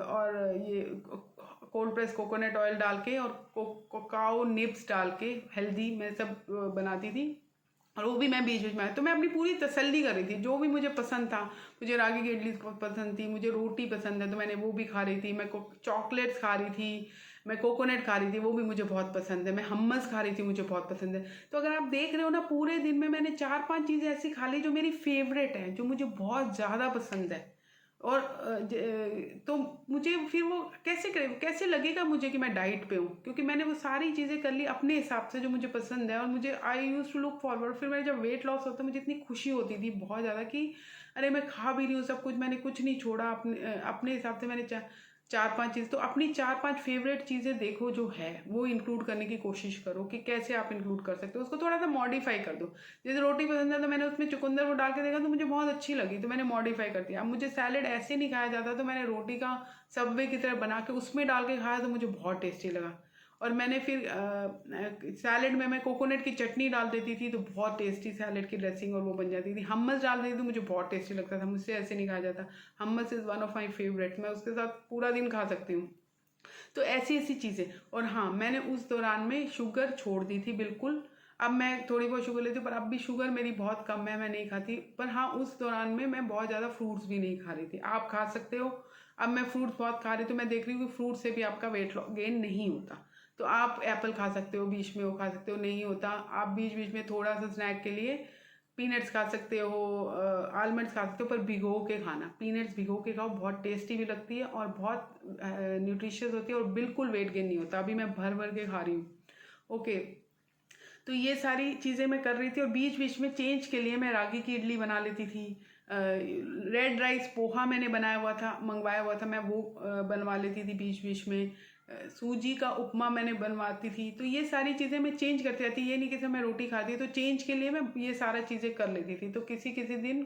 Speaker 1: और ये कोल्ड प्रेस कोकोनट ऑयल डाल के और कोकाओ निब्स डाल के हेल्दी मैं सब बनाती थी। और वो भी मैं बीच बीच में, तो मैं अपनी पूरी तसल्ली कर रही थी। जो भी मुझे पसंद था, मुझे रागी की इडली पसंद थी, मुझे रोटी पसंद है तो मैंने वो भी खा रही थी, मैं चॉकलेट्स खा रही थी, मैं कोकोनट खा रही थी, वो भी मुझे बहुत पसंद है, मैं hummus खा रही थी, मुझे बहुत पसंद है। तो अगर आप देख रहे हो ना, पूरे दिन में मैंने 4-5 चीज़ें ऐसी खा ली जो मेरी फेवरेट है, जो मुझे बहुत ज़्यादा पसंद है। और तो मुझे फिर वो कैसे लगेगा मुझे कि मैं डाइट पे हूँ, क्योंकि मैंने वो सारी चीज़ें कर ली अपने हिसाब से जो मुझे पसंद है। और मुझे आई यूज टू लुक फॉरवर्ड, फिर मेरा जब वेट लॉस होता मुझे इतनी खुशी होती थी बहुत ज़्यादा कि अरे मैं खा भी रही हूँ सब कुछ, मैंने कुछ नहीं छोड़ा, अपने हिसाब से मैंने 4-5 चीज़, तो अपनी 4-5 फेवरेट चीज़ें देखो जो है वो इंक्लूड करने की कोशिश करो कि कैसे आप इंक्लूड कर सकते हो, उसको थोड़ा सा मॉडिफाई कर दो। जैसे रोटी पसंद है तो मैंने उसमें चुकंदर वो डाल के देखा तो मुझे बहुत अच्छी लगी, तो मैंने मॉडिफाई कर दिया। अब मुझे सैलेड ऐसे नहीं खाया जाता तो मैंने रोटी का सबवे की तरह बना के उसमें डाल के खाया तो मुझे बहुत टेस्टी लगा। और मैंने फिर सैलेड में मैं कोकोनट की चटनी डाल देती थी तो बहुत टेस्टी सैलेड की ड्रेसिंग और वो बन जाती थी। हमस डाल देती थी तो मुझे बहुत टेस्टी लगता था, मुझसे ऐसे नहीं खाया जाता। Hummus is one of my favourite, मैं उसके साथ पूरा दिन खा सकती हूँ। तो ऐसी ऐसी चीज़ें। और हाँ, मैंने उस दौरान में शुगर छोड़ दी थी बिल्कुल। अब मैं थोड़ी बहुत शुगर लेती हूँ पर अब भी शुगर मेरी बहुत कम है, मैं नहीं खाती। पर हाँ, उस दौरान में मैं बहुत ज़्यादा फ्रूट्स भी नहीं खा रही थी। आप खा सकते हो। अब मैं फ्रूट्स बहुत खा रही हूँ तो मैं देख रही हूँ कि फ्रूट से भी आपका वेट गेन नहीं होता। तो आप एप्पल खा सकते हो, बीच में वो खा सकते हो, नहीं होता आप बीच बीच में थोड़ा सा स्नैक के लिए पीनट्स खा सकते हो, आलमंड्स खा सकते हो, पर भिगो के खाना। पीनट्स भिगो के खाओ, बहुत टेस्टी भी लगती है और बहुत न्यूट्रिशियस होती है और बिल्कुल वेट गेन नहीं होता। अभी मैं भर भर के खा रही हूँ। ओके, तो ये सारी चीज़ें मैं कर रही थी और बीच बीच में चेंज के लिए मैं रागी की इडली बना लेती थी। रेड राइस पोहा मैंने बनाया हुआ था, मंगवाया हुआ था, मैं वो बनवा लेती थी बीच बीच में। सूजी का उपमा मैंने बनवाती थी। तो ये सारी चीज़ें मैं चेंज करती रहती, ये नहीं कि मैं रोटी खाती तो चेंज के लिए मैं ये सारा चीज़ें कर लेती थी। तो किसी किसी दिन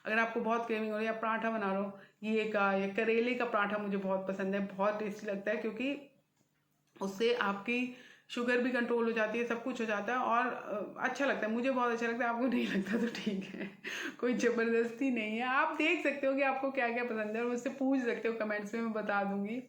Speaker 1: अगर आपको बहुत क्रेविंग हो रही है, आप पराठा बना रहे हो ये का, या करेले का पराठा मुझे बहुत पसंद है, बहुत टेस्टी लगता है, क्योंकि उससे आपकी शुगर भी कंट्रोल हो जाती है, सब कुछ हो जाता है और अच्छा लगता है, मुझे बहुत अच्छा लगता है। आपको नहीं लगता तो ठीक है, कोई ज़बरदस्ती नहीं है। आप देख सकते हो कि आपको क्या क्या पसंद है और मुझसे पूछ सकते हो कमेंट्स में, मैं बता दूंगी।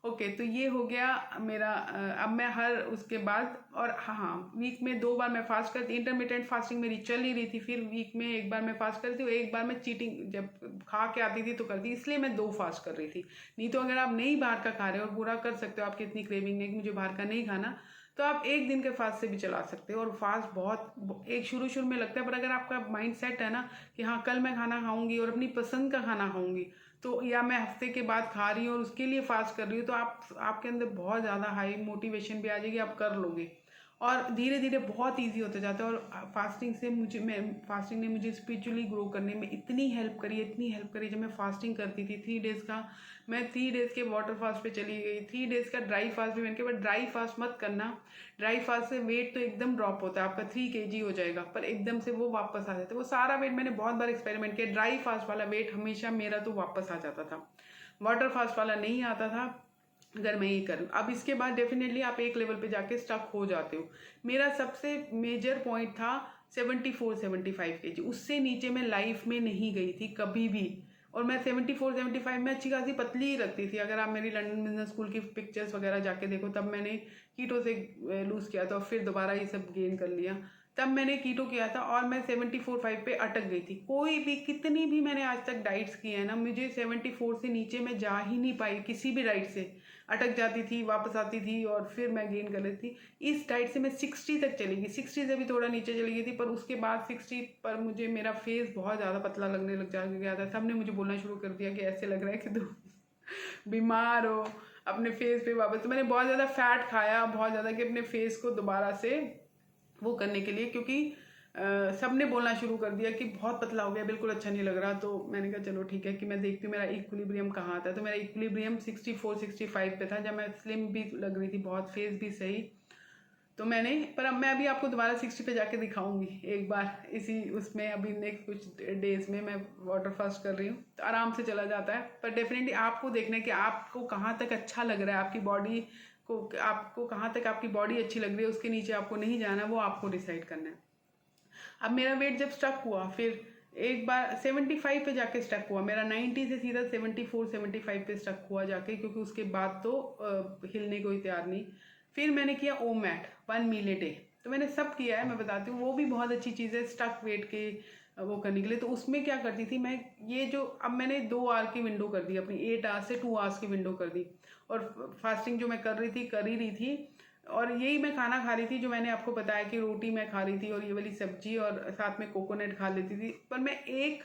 Speaker 1: ओके, तो ये हो गया मेरा। अब मैं हर उसके बाद, और हाँ, वीक में 2 बार मैं फास्ट करती, इंटरमीडिएट फास्टिंग मेरी चल ही रही थी। फिर वीक में 1 बार मैं फास्ट करती हूँ, 1 बार मैं चीटिंग जब खा के आती थी तो करती, इसलिए मैं 2 फास्ट कर रही थी। नहीं तो अगर आप नहीं बाहर का खा रहे हो, और पूरा कर सकते हो, आपकी इतनी क्रेविंग नहीं कि मुझे बाहर का नहीं खाना, तो आप 1 दिन के फास्ट से भी चला सकते हो। और फास्ट बहुत एक शुरू शुरू में लगता है, पर अगर आपका माइंड सेट है ना कि हाँ कल मैं खाना खाऊंगी और अपनी पसंद का खाना खाऊंगी, तो या मैं हफ्ते के बाद खा रही हूँ और उसके लिए फास्ट कर रही हूँ, तो आपके अंदर बहुत ज़्यादा हाई मोटिवेशन भी आ जाएगी, आप कर लोगे। और धीरे धीरे बहुत इजी होता जाता है। और फास्टिंग ने मुझे स्पिरिचुअली ग्रो करने में इतनी हेल्प करी। जब मैं फास्टिंग करती थी 3 डेज़ का, मैं 3 डेज़ के वाटर फास्ट पे चली गई, 3 डेज़ का ड्राई फास्ट भी मैंने कहा, बट ड्राई फास्ट मत करना। ड्राई फास्ट से वेट तो एकदम ड्रॉप होता है, आपका 3 kg हो जाएगा, पर एकदम से वो वापस आ जाता है। वो सारा वेट मैंने बहुत बार एक्सपेरिमेंट किया, ड्राई फास्ट वाला वेट हमेशा मेरा तो वापस आ जाता था, वाटर फास्ट वाला नहीं आता था अगर मैं ये करूँ। अब इसके बाद डेफिनेटली आप एक लेवल पे जाके स्टक हो जाते हो। मेरा सबसे मेजर पॉइंट था 74-75 kg, उससे नीचे मैं लाइफ में नहीं गई थी कभी भी। और मैं 74-75 में अच्छी खासी पतली ही रखती थी। अगर आप मेरी लंदन बिजनेस स्कूल की पिक्चर्स वगैरह जाके देखो, तब मैंने कीटो से लूज़ किया था और फिर दोबारा ये सब गेन कर लिया। तब मैंने कीटो किया था और मैं 74-5 पे अटक गई थी। कोई भी कितनी भी मैंने आज तक डाइट्स की है ना, मुझे 74 से नीचे मैं जा ही नहीं पाई किसी भी डाइट से। अटक जाती थी, वापस आती थी और फिर मैं गेन कर लेती थी। इस डाइट से मैं 60 तक चली गई, 60 से भी थोड़ा नीचे चली गई थी, पर उसके बाद 60 पर मुझे मेरा फेस बहुत ज़्यादा पतला लगने लग गया था। सबने मुझे बोलना शुरू कर दिया कि ऐसे लग रहा है कि तुम बीमार हो, अपने फेस पे वापस। तो मैंने बहुत ज़्यादा फैट खाया, बहुत ज़्यादा, कि अपने फेस को दोबारा से वो करने के लिए, क्योंकि सब ने बोलना शुरू कर दिया कि बहुत पतला हो गया, बिल्कुल अच्छा नहीं लग रहा। तो मैंने कहा चलो ठीक है कि मैं देखती हूँ मेरा इक्विलिब्रियम कहाँ आता है। तो मेरा इक्विलिब्रियम 64-65 पे था, जब मैं स्लिम भी लग रही थी बहुत, फेस भी सही। तो मैंने, पर अब मैं अभी आपको दोबारा 60 पे जाके दिखाऊंगी एक बार इसी उसमें। अभी नेक्स्ट कुछ डेज में मैं वाटर फास्ट कर रही हूँ, तो आराम से चला जाता है। पर डेफिनेटली आपको देखना है कि आपको कहाँ तक अच्छा लग रहा है, आपकी बॉडी को, आपको कहाँ तक आपकी बॉडी अच्छी लग रही है, उसके नीचे आपको नहीं जाना, वो आपको डिसाइड करना है। अब मेरा वेट जब स्टक हुआ, फिर एक बार 75 पे जाके स्टक हुआ मेरा, 90 से सीधा 74-75 पे स्टक हुआ जाके, क्योंकि उसके बाद तो हिलने को ही तैयार नहीं। फिर मैंने किया ओमैट 1 मील ए डे। तो मैंने सब किया है, मैं बताती हूँ, वो भी बहुत अच्छी चीज़ है स्टक वेट के वो करने के लिए। तो उसमें क्या करती थी मैं, ये जो अब मैंने 2 आवर की विंडो कर दी अपनी, 8 आवर्स से 2 आवर्स की विंडो कर दी। और फास्टिंग जो मैं कर ही रही थी, और यही मैं खाना खा रही थी जो मैंने आपको बताया कि रोटी मैं खा रही थी और ये वाली सब्जी, और साथ में कोकोनट खा लेती थी। पर मैं एक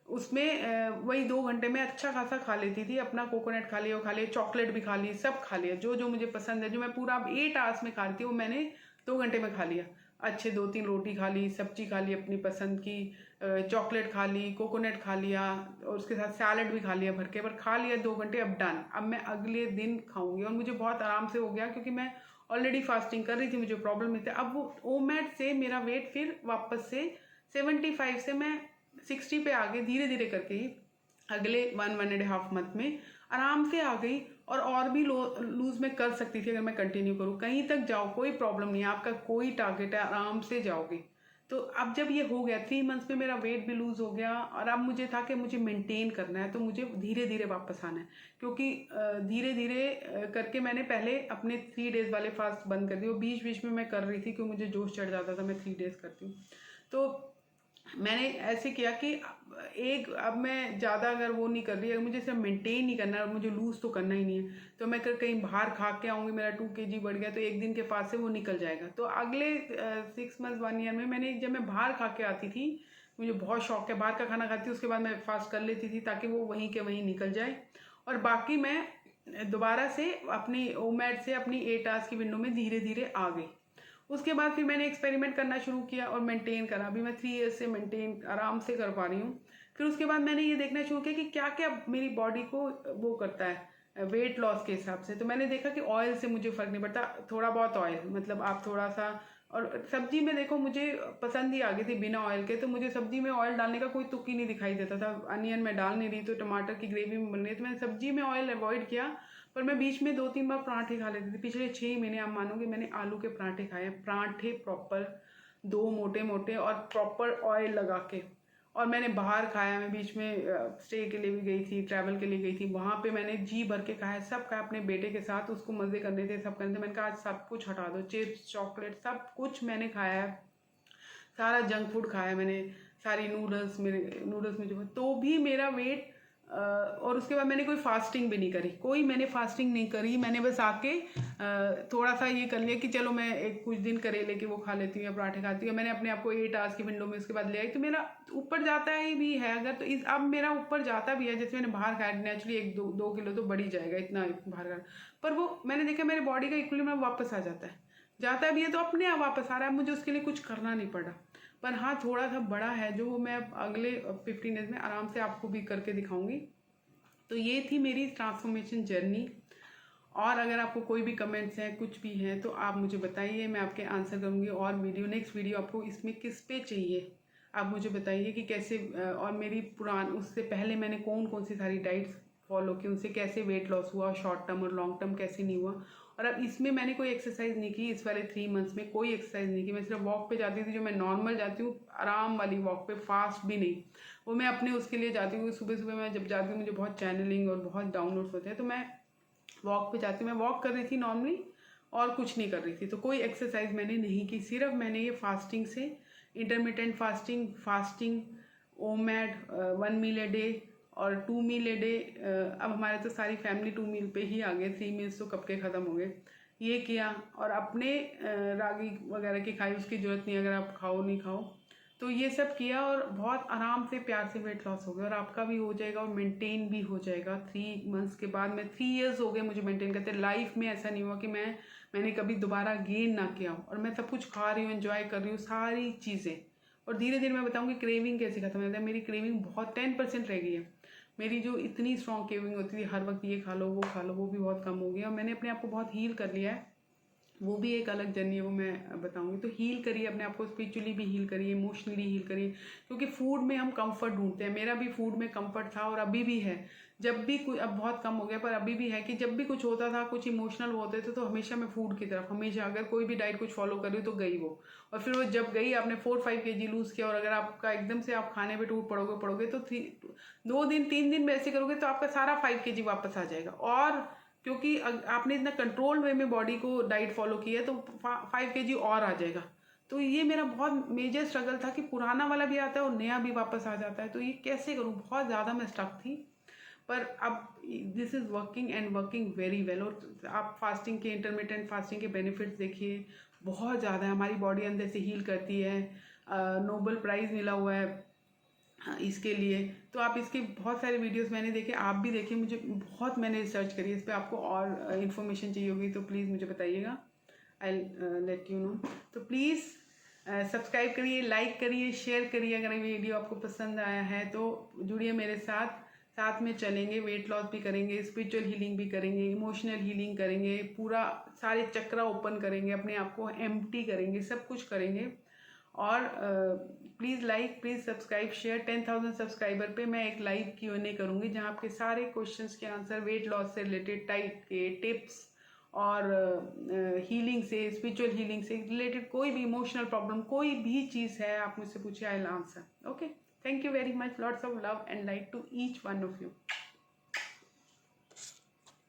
Speaker 1: उसमें वही 2 घंटे में अच्छा खासा खा लेती थी। अपना कोकोनट खा लिया, चॉकलेट भी खा ली, सब खा लिया, जो जो मुझे पसंद है, जो मैं पूरा अब 8 आवर्स में खा रही थी, वो मैंने 2 घंटे में खा लिया। अच्छे 2-3 रोटी खा ली, सब्जी खा ली अपनी पसंद की, चॉकलेट खा ली, कोकोनट खा लिया, और उसके साथ सैलड भी खा लिया भर के। पर खा लिया 2 घंटे, अब डन। अब मैं अगले दिन खाऊंगी, और मुझे बहुत आराम से हो गया, क्योंकि मैं ऑलरेडी फास्टिंग कर रही थी, मुझे प्रॉब्लम नहीं था। अब वो ओमैट से मेरा वेट फिर वापस से 75 से मैं 60 पे आ गई, धीरे धीरे करके ही अगले 1-1.5 मंथ में आराम से आ गई। और भी लूज मैं कर सकती थी अगर मैं कंटिन्यू करूँ। कहीं तक जाओ, कोई प्रॉब्लम नहीं है, आपका कोई टारगेट है, आराम से जाओगे। तो अब जब ये हो गया 3 मंथ्स में, मेरा वेट भी लूज हो गया, और अब मुझे था कि मुझे मेंटेन करना है, तो मुझे धीरे धीरे वापस आना है। क्योंकि धीरे धीरे करके मैंने पहले अपने 3 डेज वाले फास्ट बंद कर दिए। बीच बीच में मैं कर रही थी, क्योंकि मुझे जोश चढ़ जाता था, मैं 3 डेज करती हूँ। तो मैंने ऐसे किया कि अब मैं ज़्यादा अगर वो नहीं कर रही, अगर मुझे सिर्फ मेंटेन नहीं करना है और मुझे लूज़ तो करना ही नहीं है, तो मैं कहीं बाहर खा के आऊँगी, मेरा 2 kg बढ़ गया, तो एक दिन के पास से वो निकल जाएगा। तो अगले 6 मंथ 1 ईयर में मैंने, जब मैं बाहर खा के आती थी, मुझे बहुत शौक है बाहर का खाना खाती थी, उसके बाद मैं फास्ट कर लेती थी ताकि वो वहीं के वहीं निकल जाए। और बाकी मैं दोबारा से अपनी ओमैट से अपनी 8 आवर्स की विंडो में धीरे धीरे आ गई। उसके बाद फिर मैंने एक्सपेरिमेंट करना शुरू किया और मेंटेन करा। अभी मैं 3 ईयर्स से मेंटेन आराम से कर पा रही हूँ। फिर उसके बाद मैंने ये देखना शुरू किया कि क्या क्या मेरी बॉडी को वो करता है वेट लॉस के हिसाब से। तो मैंने देखा कि ऑयल से मुझे फ़र्क नहीं पड़ता, थोड़ा बहुत ऑयल, मतलब आप थोड़ा सा। और सब्जी में देखो, मुझे पसंद ही आ गई थी बिना ऑयल के, तो मुझे सब्जी में ऑयल डालने का कोई तुक ही नहीं दिखाई देता था। अनियन में डाल नहीं रही, तो टमाटर की ग्रेवी में बन रही है, तो मैंने सब्जी में ऑयल अवॉइड किया। पर मैं बीच में 2-3 बार पराठे खा लेती थी। पिछले 6 महीने आप मानोगे मैंने आलू के पराठे खाए, पराठे प्रॉपर 2 मोटे मोटे और प्रॉपर ऑयल लगा के। और मैंने बाहर खाया, मैं बीच में स्टे के लिए भी गई थी, ट्रैवल के लिए गई थी, वहाँ पे मैंने जी भर के खाया, सब खाया अपने बेटे के साथ, उसको मज़े करने थे, सब करने थे। मैंने कहा आज सब कुछ हटा दो, चिप्स चॉकलेट सब कुछ मैंने खाया है, सारा जंक फूड खाया मैंने, सारी नूडल्स, मेरे नूडल्स में जो, तो भी मेरा वेट। और उसके बाद मैंने कोई फास्टिंग भी नहीं करी, मैंने फास्टिंग नहीं करी। मैंने बस आके थोड़ा सा ये कर लिया कि चलो मैं एक कुछ दिन करेले के वो खा लेती हूँ या पराठे खाती हूँ। मैंने अपने आप को 8 आवर्स की विंडो में उसके बाद ले आई, तो मेरा ऊपर जाता ही भी है अगर, तो अब मेरा ऊपर जाता भी है। जैसे मैंने बाहर खाया, नेचुरली 1-2 किलो तो बढ़ ही जाएगा, इतना बाहर का। पर वो मैंने देखा मेरे बॉडी का इक्विलिब्रियम वापस आ जाता है। जाता भी है तो अपने आप वापस आ रहा है, मुझे उसके लिए कुछ करना नहीं पड़ा। पर हाँ, थोड़ा सा बड़ा है जो, वो मैं अब अगले 15 डेज में आराम से आपको भी करके दिखाऊंगी। तो ये थी मेरी ट्रांसफॉर्मेशन जर्नी। और अगर आपको कोई भी कमेंट्स हैं, कुछ भी हैं, तो आप मुझे बताइए, मैं आपके आंसर करूँगी। और नेक्स्ट वीडियो आपको इसमें किस पे चाहिए, आप मुझे बताइए कि कैसे। और मेरी उससे पहले मैंने कौन कौन सी सारी डाइट्स फॉलो की, उनसे कैसे वेट लॉस हुआ, शॉर्ट टर्म और लॉन्ग टर्म कैसे नहीं हुआ। और अब इसमें मैंने कोई एक्सरसाइज नहीं की, इस वाले 3 मंथ्स में कोई एक्सरसाइज नहीं की। मैं सिर्फ वॉक पे जाती थी, जो मैं नॉर्मल जाती हूँ, आराम वाली वॉक पे, फास्ट भी नहीं। वो मैं अपने उसके लिए जाती हूँ। सुबह सुबह मैं जब जाती हूँ, मुझे बहुत चैनलिंग और बहुत डाउनलोड्स होते हैं, तो मैं वॉक पे जाती हूँ। मैं वॉक कर रही थी नॉर्मली, और कुछ नहीं कर रही थी। तो कोई एक्सरसाइज मैंने नहीं की, सिर्फ मैंने ये फास्टिंग से, intermittent fasting, OMAD 1 meal a day और 2 मील ए डे। अब हमारे तो सारी फैमिली 2 मील पे ही आ गए, 3 मील्स तो कब के ख़त्म हो गए। ये किया, और अपने रागी वगैरह की खाई, उसकी ज़रूरत नहीं अगर आप खाओ नहीं खाओ। तो ये सब किया, और बहुत आराम से प्यार से वेट लॉस हो गया, और आपका भी हो जाएगा, और मेंटेन भी हो जाएगा। 3 मंथ्स के बाद, मैं 3 इयर्स हो गए मुझे मेंटेन करते। लाइफ में ऐसा नहीं हुआ कि मैंने कभी दोबारा गेन ना किया हो। और मैं सब कुछ खा रही हूँ, एंजॉय कर रही हूँ सारी चीज़ें। और धीरे धीरे मैं बताऊँगी क्रेविंग कैसे खत्म होता है। मेरी क्रेविंग बहुत 10% रह गई है। मेरी जो इतनी स्ट्रॉन्ग क्रेविंग होती थी, हर वक्त ये खा लो वो खा लो, वो भी बहुत कम हो गई। और मैंने अपने आप को बहुत हील कर लिया है। वो भी एक अलग जर्नी है, वो मैं बताऊंगी। तो हील करिए अपने आप को, स्पिरिचुअली भी हील करिए, इमोशनली हील करिए, क्योंकि फूड में हम कंफर्ट ढूंढते हैं। मेरा भी फूड में कंफर्ट था, और अभी भी है। जब भी कुछ, अब बहुत कम हो गया, पर अभी भी है कि जब भी कुछ होता था, कुछ इमोशनल होते थे, तो हमेशा मैं फूड की तरफ, हमेशा अगर कोई भी डाइट कुछ फॉलो कर रही हूँ तो गई वो। और फिर वो जब गई, आपने 4-5 kg लूज़ किया, और अगर आपका एकदम से आप खाने पे टूट पड़ोगे तो 2 दिन 3 दिन में ऐसे करोगे तो आपका सारा 5 kg वापस आ जाएगा। और क्योंकि आपने इतना कंट्रोल वे में बॉडी को डाइट फॉलो की है, तो 5 kg और आ जाएगा। तो ये मेरा बहुत मेजर स्ट्रगल था कि पुराना वाला भी आता है और नया भी वापस आ जाता है। तो ये कैसे करूँ, बहुत ज़्यादा मैं स्टक थी। पर अब this is working, and working very well. और आप फास्टिंग के, इंटरमिटेंट फास्टिंग के बेनिफिट्स देखिए, बहुत ज़्यादा है। हमारी बॉडी अंदर से हील करती है। नोबेल प्राइज़ मिला हुआ है इसके लिए। तो आप इसके बहुत सारे वीडियोस मैंने देखे, आप भी देखिए। मुझे बहुत, मैंने रिसर्च करी है इस पर। आपको और इन्फॉर्मेशन चाहिए होगी तो प्लीज़ मुझे बताइएगा, आई लेट यू नो। तो प्लीज़ सब्सक्राइब करिए, लाइक करिए, शेयर करिए। अगर ये वीडियो आपको पसंद आया है तो जुड़िए मेरे साथ, साथ में चलेंगे, वेट लॉस भी करेंगे, स्पिरिचुअल हीलिंग भी करेंगे, इमोशनल हीलिंग करेंगे, पूरा सारे चक्रा ओपन करेंगे, अपने आप को एम्प्टी करेंगे, सब कुछ करेंगे। और please like, please subscribe, share. 10,000 subscriber पे मैं एक लाइव Q&A करूँगी, जहाँ आपके सारे क्वेश्चंस के आंसर, वेट लॉस से रिलेटेड टाइप के टिप्स, और हीलिंग से, स्पिरिचुअल हीलिंग से रिलेटेड कोई भी इमोशनल प्रॉब्लम, कोई भी चीज़ है, आप मुझसे पूछिए, I will answer. Okay, thank you very much. Lots of love and light to each one of you.